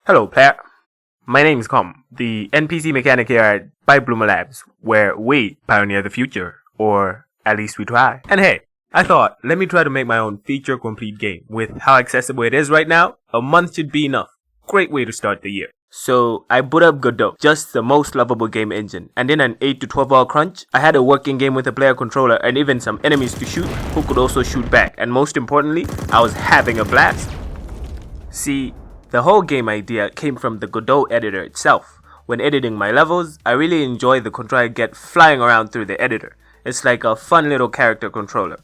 Hello, player. My name is Com, the NPC mechanic here at Pipe Bloomer Labs, where we pioneer the future, or at least we try. And hey, I thought, let me try to make my own feature-complete game. With how accessible it is right now, a month should be enough. Great way to start the year. So, I boot up Godot, just the most lovable game engine, and in an 8 to 12 hour crunch, I had a working game with a player controller and even some enemies to shoot who could also shoot back, and most importantly, I was having a blast. See, the whole game idea came from the Godot editor itself. When editing my levels, I really enjoy the control I get flying around through the editor. It's like a fun little character controller.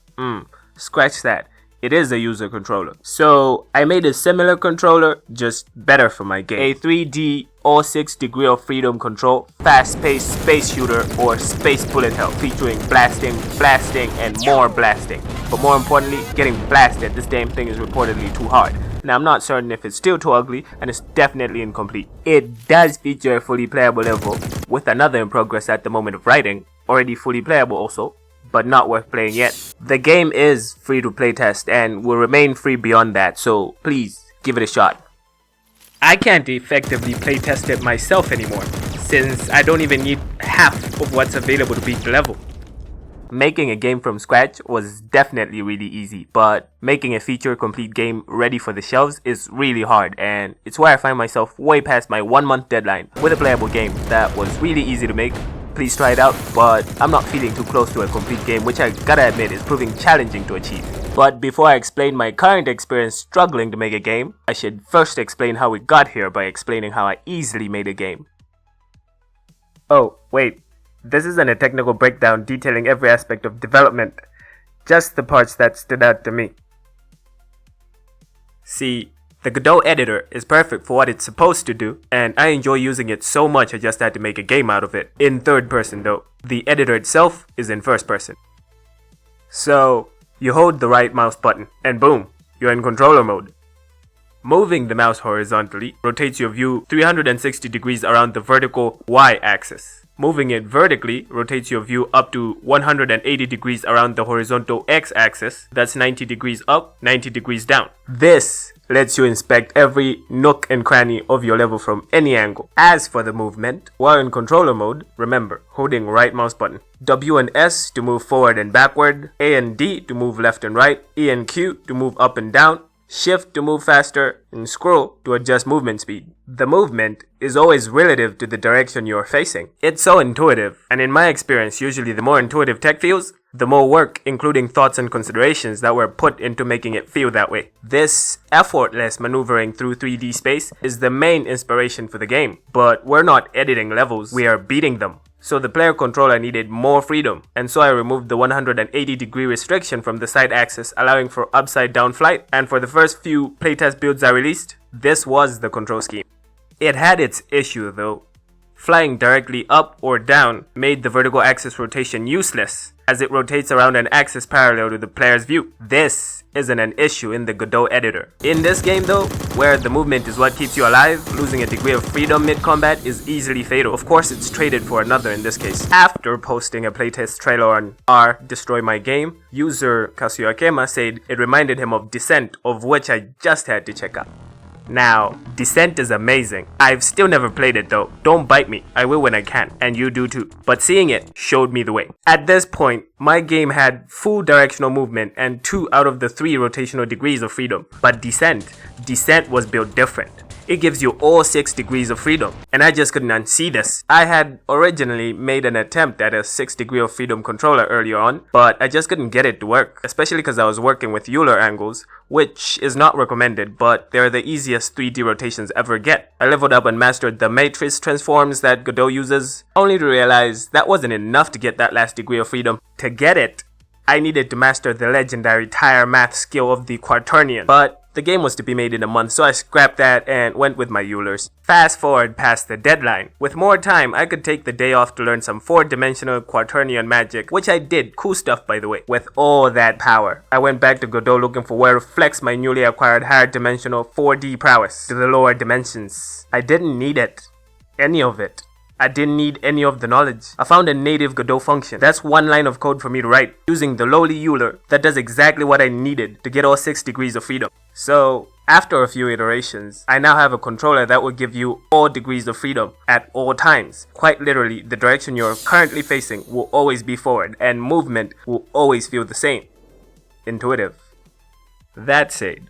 Scratch that. It is a user controller. So I made a similar controller, just better for my game. A 3D all 6 degree of freedom control, fast-paced space shooter or space bullet hell featuring blasting, and more blasting. But more importantly, getting blasted. This damn thing is reportedly too hard. Now I'm not certain if it's still too ugly, and it's definitely incomplete. It does feature a fully playable level, with another in progress at the moment of writing, already fully playable also, but not worth playing yet. The game is free to playtest and will remain free beyond that, so please give it a shot. I can't effectively playtest it myself anymore, since I don't even need half of what's available to beat the level. Making a game from scratch was definitely really easy, but making a feature-complete game ready for the shelves is really hard, and it's where I find myself way past my 1 month deadline with a playable game that was really easy to make. Please try it out, but I'm not feeling too close to a complete game, which I gotta admit is proving challenging to achieve. But before I explain my current experience struggling to make a game, I should first explain how we got here by explaining how I easily made a game. Oh, wait. This isn't a technical breakdown detailing every aspect of development, just the parts that stood out to me. See, the Godot editor is perfect for what it's supposed to do, and I enjoy using it so much I just had to make a game out of it. In third person though, the editor itself is in first person. So, you hold the right mouse button, and boom, you're in controller mode. Moving the mouse horizontally rotates your view 360 degrees around the vertical Y-axis. Moving it vertically rotates your view up to 180 degrees around the horizontal X-axis. That's 90 degrees up, 90 degrees down. This lets you inspect every nook and cranny of your level from any angle. As for the movement, while in controller mode, remember, holding right mouse button. W and S to move forward and backward, A and D to move left and right, E and Q to move up and down, Shift to move faster, and scroll to adjust movement speed. The movement is always relative to the direction you're facing. It's so intuitive, and in my experience, usually the more intuitive tech feels, the more work, including thoughts and considerations that were put into making it feel that way. This effortless maneuvering through 3D space is the main inspiration for the game, but we're not editing levels, we are beating them. So the player controller needed more freedom, and so I removed the 180 degree restriction from the side axis, allowing for upside down flight. And for the first few playtest builds I released, this was the control scheme. It had its issue though. Flying directly up or down made the vertical axis rotation useless, as it rotates around an axis parallel to the player's view. This isn't an issue in the Godot editor. In this game though, where the movement is what keeps you alive, losing a degree of freedom mid-combat is easily fatal. Of course, it's traded for another in this case. After posting a playtest trailer on r/Destroy My Game, user Kazuya Akema said it reminded him of Descent, of which I just had to check out. Now, Descent is amazing. I've still never played it though. Don't bite me. I will when I can, and you do too. But seeing it showed me the way. At this point, my game had full directional movement and 2 out of the 3 rotational degrees of freedom. But Descent was built different. It gives you all 6 degrees of freedom, and I just couldn't unsee this. I had originally made an attempt at a 6 degree of freedom controller earlier on, but I just couldn't get it to work, especially because I was working with Euler angles, which is not recommended, but they're the easiest 3D rotations ever get. I leveled up and mastered the matrix transforms that Godot uses, only to realize that wasn't enough to get that last degree of freedom. To get it, I needed to master the legendary tire math skill of the Quaternion, but the game was to be made in a month, so I scrapped that and went with my Eulers. Fast forward past the deadline. With more time, I could take the day off to learn some 4-dimensional Quaternion magic, which I did. Cool stuff, by the way. With all that power, I went back to Godot looking for where to flex my newly acquired higher dimensional 4D prowess to the lower dimensions. I didn't need it. Any of it. I didn't need any of the knowledge. I found a native Godot function. That's 1 line of code for me to write, using the lowly Euler that does exactly what I needed to get all 6 degrees of freedom. So, After a few iterations, I now have a controller that will give you all degrees of freedom at all times. Quite literally, the direction you're currently facing will always be forward, and movement will always feel the same. Intuitive. That said,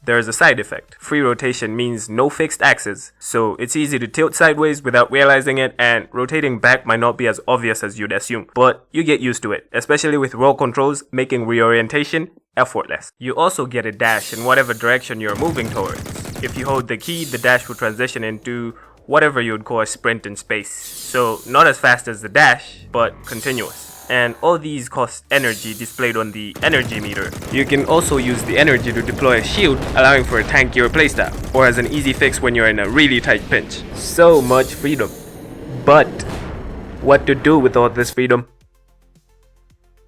there is a side effect. Free rotation means no fixed axis, so it's easy to tilt sideways without realizing it, and rotating back might not be as obvious as you'd assume, but you get used to it, especially with roll controls, making reorientation effortless. You also get a dash in whatever direction you're moving towards. If you hold the key, the dash will transition into whatever you would call a sprint in space. So not as fast as the dash, but continuous. And all these cost energy displayed on the energy meter. You can also use the energy to deploy a shield, allowing for a tankier playstyle, or as an easy fix when you're in a really tight pinch. So much freedom. But what to do with all this freedom?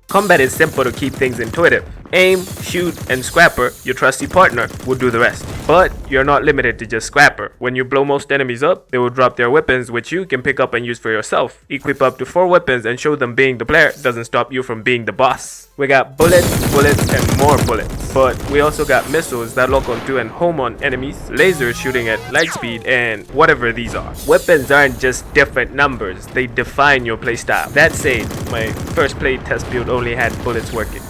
Combat is simple to keep things intuitive. Aim, shoot, and Scrapper, your trusty partner, will do the rest. But you're not limited to just Scrapper. When you blow most enemies up, they will drop their weapons, which you can pick up and use for yourself. Equip up to 4 weapons and show them being the player doesn't stop you from being the boss. We got bullets, and more bullets. But we also got missiles that lock onto and home on enemies, lasers shooting at light speed, and whatever these are. Weapons aren't just different numbers, they define your playstyle. That said, my first playtest build only had bullets working.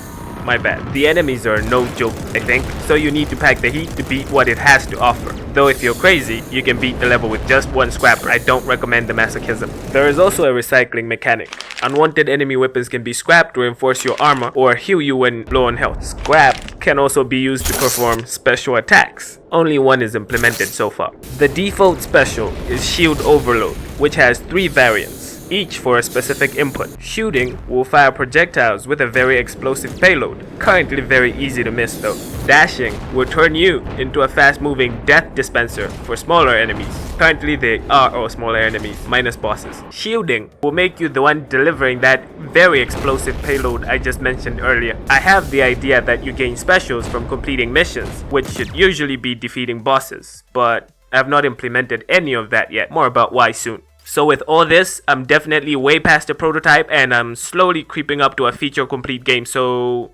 My bad. The enemies are no joke, I think, so you need to pack the heat to beat what it has to offer. Though if you're crazy, you can beat the level with just 1 Scrapper. I don't recommend the masochism. There is also a recycling mechanic. Unwanted enemy weapons can be scrapped to reinforce your armor or heal you when low on health. Scrap can also be used to perform special attacks. Only one is implemented so far. The default special is Shield Overload, which has 3 variants, each for a specific input. Shooting will fire projectiles with a very explosive payload, currently very easy to miss though. Dashing will turn you into a fast-moving death dispenser for smaller enemies. Currently they are all smaller enemies, minus bosses. Shielding will make you the one delivering that very explosive payload I just mentioned earlier. I have the idea that you gain specials from completing missions, which should usually be defeating bosses, but I have not implemented any of that yet. More about why soon. So with all this, I'm definitely way past the prototype and I'm slowly creeping up to a feature complete game, so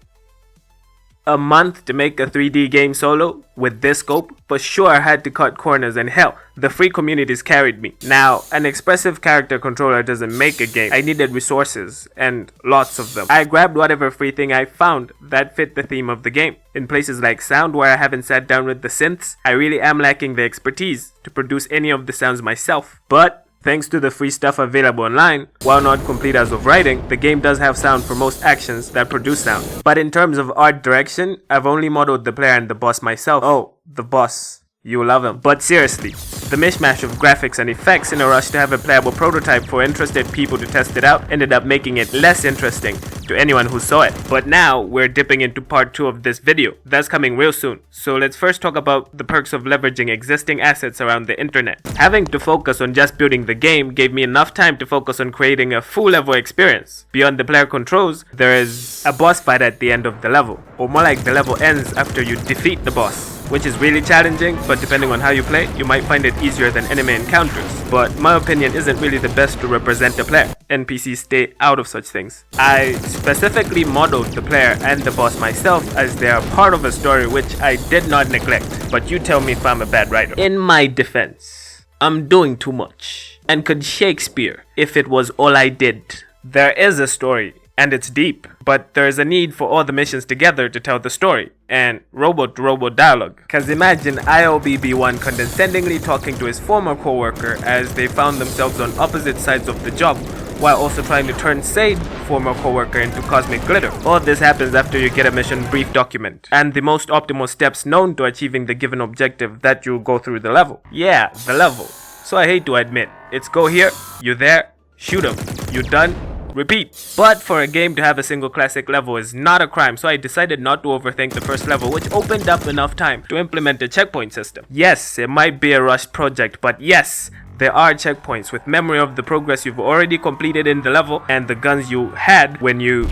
a month to make a 3D game solo with this scope? For sure I had to cut corners, and hell, the free communities carried me. Now, an expressive character controller doesn't make a game. I needed resources, and lots of them. I grabbed whatever free thing I found that fit the theme of the game. In places like sound where I haven't sat down with the synths, I really am lacking the expertise to produce any of the sounds myself. But thanks to the free stuff available online, while not complete as of writing, the game does have sound for most actions that produce sound. But in terms of art direction, I've only modeled the player and the boss myself. Oh, the boss. You'll love him. But seriously, the mishmash of graphics and effects in a rush to have a playable prototype for interested people to test it out ended up making it less interesting to anyone who saw it. But now, we're dipping into part 2 of this video. That's coming real soon. So let's first talk about the perks of leveraging existing assets around the internet. Having to focus on just building the game gave me enough time to focus on creating a full level experience. Beyond the player controls, there is a boss fight at the end of the level. Or more like the level ends after you defeat the boss, which is really challenging, but depending on how you play, you might find it easier than enemy encounters. But my opinion isn't really the best to represent the player. NPCs stay out of such things. I specifically modeled the player and the boss myself as they are part of a story which I did not neglect. But you tell me if I'm a bad writer. In my defense, I'm doing too much. And could Shakespeare if it was all I did? There is a story, and it's deep, but there's a need for all the missions together to tell the story, and robot-to-robot dialogue. Cause imagine ILBB1 condescendingly talking to his former co-worker as they found themselves on opposite sides of the job, while also trying to turn said former co-worker into cosmic glitter. All this happens after you get a mission brief document, and the most optimal steps known to achieving the given objective that you go through the level. Yeah, the level. So I hate to admit, it's go here, you there, shoot him, you done, repeat. But for a game to have a single classic level is not a crime, so I decided not to overthink the first level, which opened up enough time to implement a checkpoint system. Yes, it might be a rushed project, but yes, there are checkpoints with memory of the progress you've already completed in the level and the guns you had when you...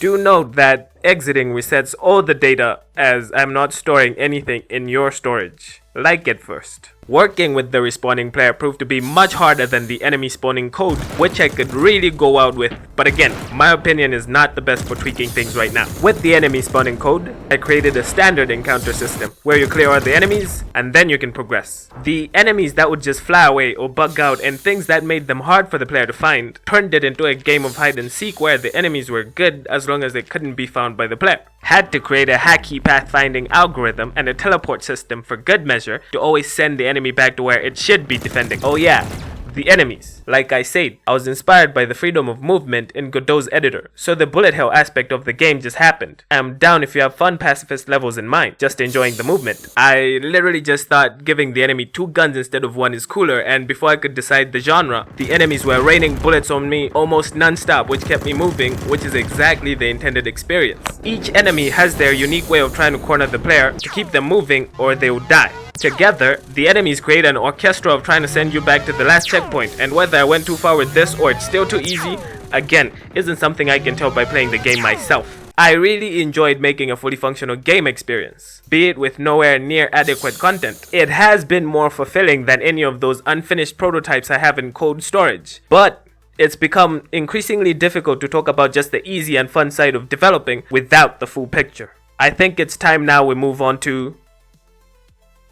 Do note that exiting resets all the data, as I'm not storing anything in your storage, like at first. Working with the respawning player proved to be much harder than the enemy spawning code, which I could really go out with, but again, my opinion is not the best for tweaking things right now. With the enemy spawning code, I created a standard encounter system, where you clear all the enemies, and then you can progress. The enemies that would just fly away or bug out and things that made them hard for the player to find, turned it into a game of hide and seek where the enemies were good as long as they couldn't be found by the player. Had to create a hacky pathfinding algorithm and a teleport system for good measure to always send the enemy back to where it should be defending. Oh yeah, the enemies. Like I said, I was inspired by the freedom of movement in Godot's editor, so the bullet hell aspect of the game just happened. I'm down if you have fun pacifist levels in mind, just enjoying the movement. I literally just thought giving the enemy 2 guns instead of 1 is cooler, and before I could decide the genre, the enemies were raining bullets on me almost non-stop, which kept me moving, which is exactly the intended experience. Each enemy has their unique way of trying to corner the player to keep them moving or they will die. Together, the enemies create an orchestra of trying to send you back to the last checkpoint, and whether I went too far with this or it's still too easy, again, isn't something I can tell by playing the game myself. I really enjoyed making a fully functional game experience, be it with nowhere near adequate content. It has been more fulfilling than any of those unfinished prototypes I have in cold storage, but it's become increasingly difficult to talk about just the easy and fun side of developing without the full picture. I think it's time now we move on to...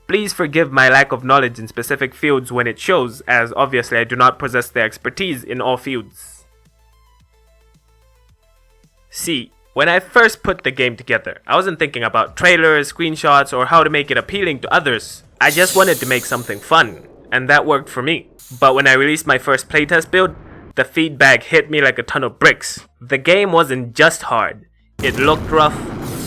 Please forgive my lack of knowledge in specific fields when it shows, as obviously I do not possess the expertise in all fields. See, when I first put the game together, I wasn't thinking about trailers, screenshots, or how to make it appealing to others. I just wanted to make something fun, and that worked for me. But when I released my first playtest build, the feedback hit me like a ton of bricks. The game wasn't just hard. It looked rough,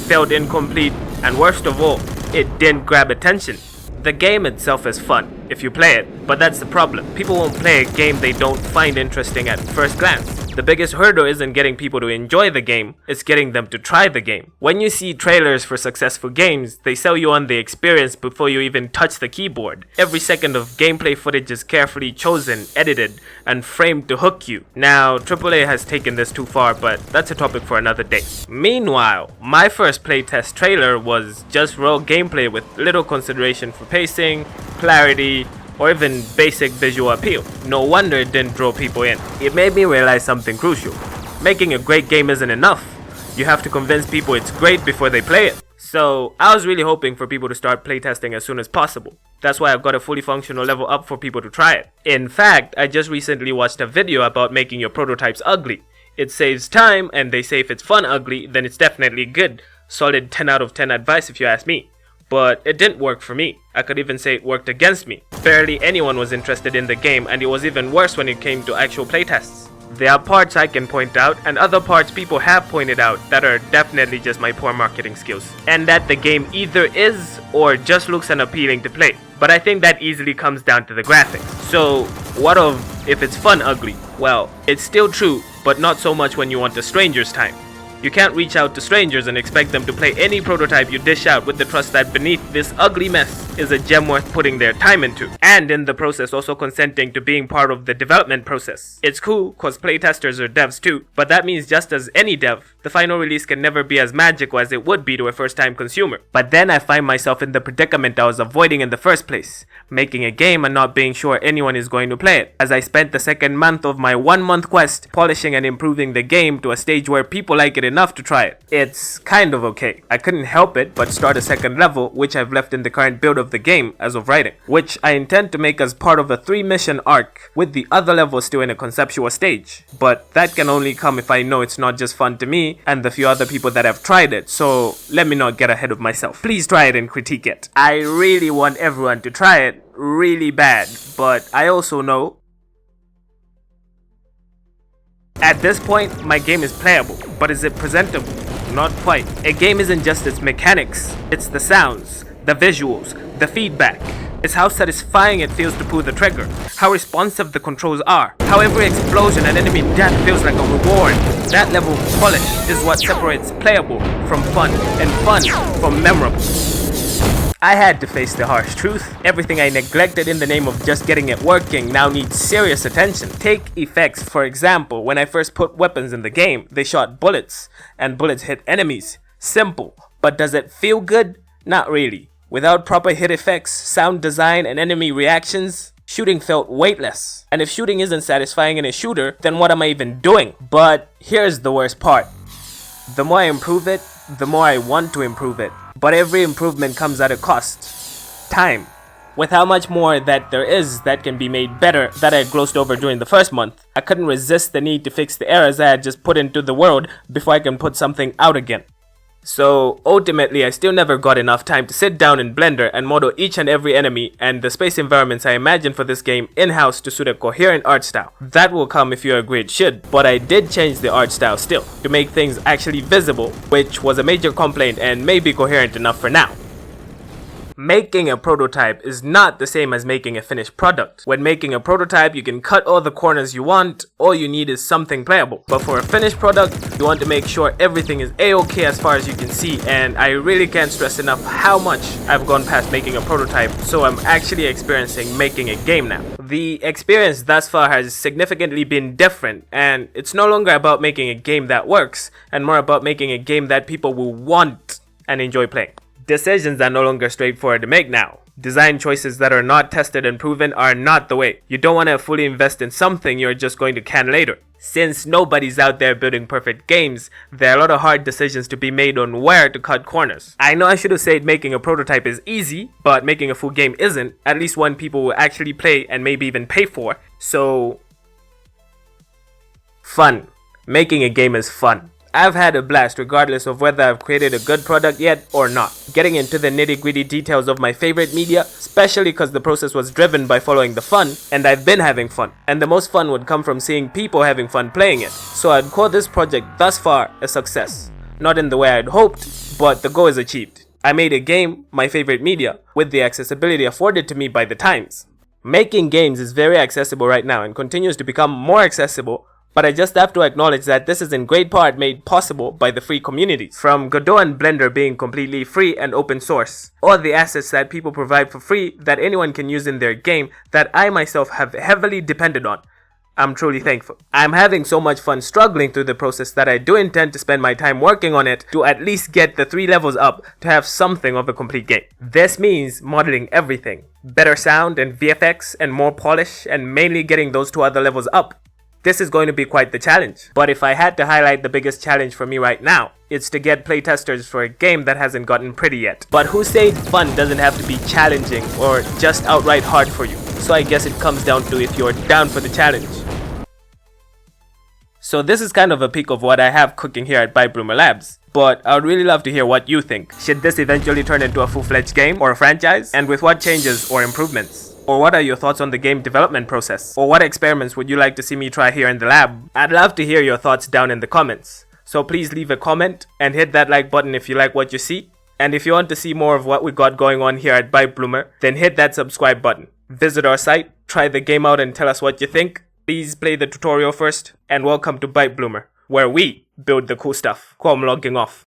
felt incomplete, and worst of all, it didn't grab attention. The game itself is fun if you play it, but that's the problem. People won't play a game they don't find interesting at first glance. The biggest hurdle isn't getting people to enjoy the game, it's getting them to try the game. When you see trailers for successful games, they sell you on the experience before you even touch the keyboard. Every second of gameplay footage is carefully chosen, edited, and framed to hook you. Now, AAA has taken this too far, but that's a topic for another day. Meanwhile, my first playtest trailer was just raw gameplay with little consideration for pacing, clarity, or even basic visual appeal. No wonder it didn't draw people in. It made me realize something crucial. Making a great game isn't enough. You have to convince people it's great before they play it. So I was really hoping for people to start playtesting as soon as possible. That's why I've got a fully functional level up for people to try it. In fact, I just recently watched a video about making your prototypes ugly. It saves time, and they say if it's fun ugly, then it's definitely good. Solid 10 out of 10 advice if you ask me. But it didn't work for me. I could even say it worked against me. Barely anyone was interested in the game, and it was even worse when it came to actual playtests. There are parts I can point out, and other parts people have pointed out that are definitely just my poor marketing skills. And that the game either is or just looks unappealing to play. But I think that easily comes down to the graphics. So, what of if it's fun ugly? Well, it's still true, but not so much when you want a stranger's time. You can't reach out to strangers and expect them to play any prototype you dish out with the trust that beneath this ugly mess is a gem worth putting their time into. And in the process also consenting to being part of the development process. It's cool cause playtesters are devs too, but that means just as any dev, the final release can never be as magical as it would be to a first time consumer. But then I find myself in the predicament I was avoiding in the first place. Making a game and not being sure anyone is going to play it. As I spent the second month of my 1-month quest polishing and improving the game to a stage where people like it enough to try it. It's kind of okay. I couldn't help it but start a second level, which I've left in the current build of the game as of writing, which I intend to make as part of a 3-mission arc, with the other levels still in a conceptual stage. But that can only come if I know it's not just fun to me and the few other people that have tried it, so let me not get ahead of myself. Please try it and critique it. I really want everyone to try it really bad, but I also know at this point, my game is playable, but is it presentable? Not quite. A game isn't just its mechanics, it's the sounds, the visuals, the feedback. It's how satisfying it feels to pull the trigger, how responsive the controls are, how every explosion and enemy death feels like a reward. That level of polish is what separates playable from fun, and fun from memorable. I had to face the harsh truth. Everything I neglected in the name of just getting it working now needs serious attention. Take effects, for example. When I first put weapons in the game, they shot bullets, and bullets hit enemies. Simple. But does it feel good? Not really. Without proper hit effects, sound design, and enemy reactions, shooting felt weightless. And if shooting isn't satisfying in a shooter, then what am I even doing? But here's the worst part. The more I improve it, the more I want to improve it. But every improvement comes at a cost. Time. With how much more that there is that can be made better that I glossed over during the first month, I couldn't resist the need to fix the errors I had just put into the world before I can put something out again. So ultimately, I still never got enough time to sit down in Blender and model each and every enemy and the space environments I imagined for this game in-house to suit a coherent art style. That will come if you agree it should, but I did change the art style still, to make things actually visible, which was a major complaint and may be coherent enough for now. Making a prototype is not the same as making a finished product. When making a prototype, you can cut all the corners you want, all you need is something playable. But for a finished product, you want to make sure everything is a-okay as far as you can see, and I really can't stress enough how much I've gone past making a prototype, so I'm actually experiencing making a game now. The experience thus far has significantly been different, and it's no longer about making a game that works, and more about making a game that people will want and enjoy playing. Decisions are no longer straightforward to make now. Design choices that are not tested and proven are not the way. You don't want to fully invest in something you're just going to can later. Since nobody's out there building perfect games, there are a lot of hard decisions to be made on where to cut corners. I know I should have said making a prototype is easy, but making a full game isn't, at least one people will actually play and maybe even pay for. So, fun. Making a game is fun. I've had a blast regardless of whether I've created a good product yet or not. Getting into the nitty-gritty details of my favorite media, especially because the process was driven by following the fun, and I've been having fun. And the most fun would come from seeing people having fun playing it. So I'd call this project thus far a success. Not in the way I'd hoped, but the goal is achieved. I made a game, my favorite media, with the accessibility afforded to me by the times. Making games is very accessible right now and continues to become more accessible, but I just have to acknowledge that this is in great part made possible by the free communities. From Godot and Blender being completely free and open source, or the assets that people provide for free that anyone can use in their game that I myself have heavily depended on. I'm truly thankful. I'm having so much fun struggling through the process that I do intend to spend my time working on it to at least get the 3 levels up to have something of a complete game. This means modeling everything. Better sound and VFX and more polish, and mainly getting those 2 other levels up. This is going to be quite the challenge. But if I had to highlight the biggest challenge for me right now, it's to get playtesters for a game that hasn't gotten pretty yet. But who said fun doesn't have to be challenging or just outright hard for you? So I guess it comes down to if you're down for the challenge. So this is kind of a peek of what I have cooking here at Byte Bloomer Labs. But I'd really love to hear what you think. Should this eventually turn into a full-fledged game or a franchise? And with what changes or improvements? Or what are your thoughts on the game development process? Or what experiments would you like to see me try here in the lab? I'd love to hear your thoughts down in the comments. So please leave a comment and hit that like button if you like what you see. And if you want to see more of what we got going on here at Byte Bloomer, then hit that subscribe button. Visit our site, try the game out and tell us what you think. Please play the tutorial first, and welcome to Byte Bloomer, where we build the cool stuff. Cool, I'm logging off.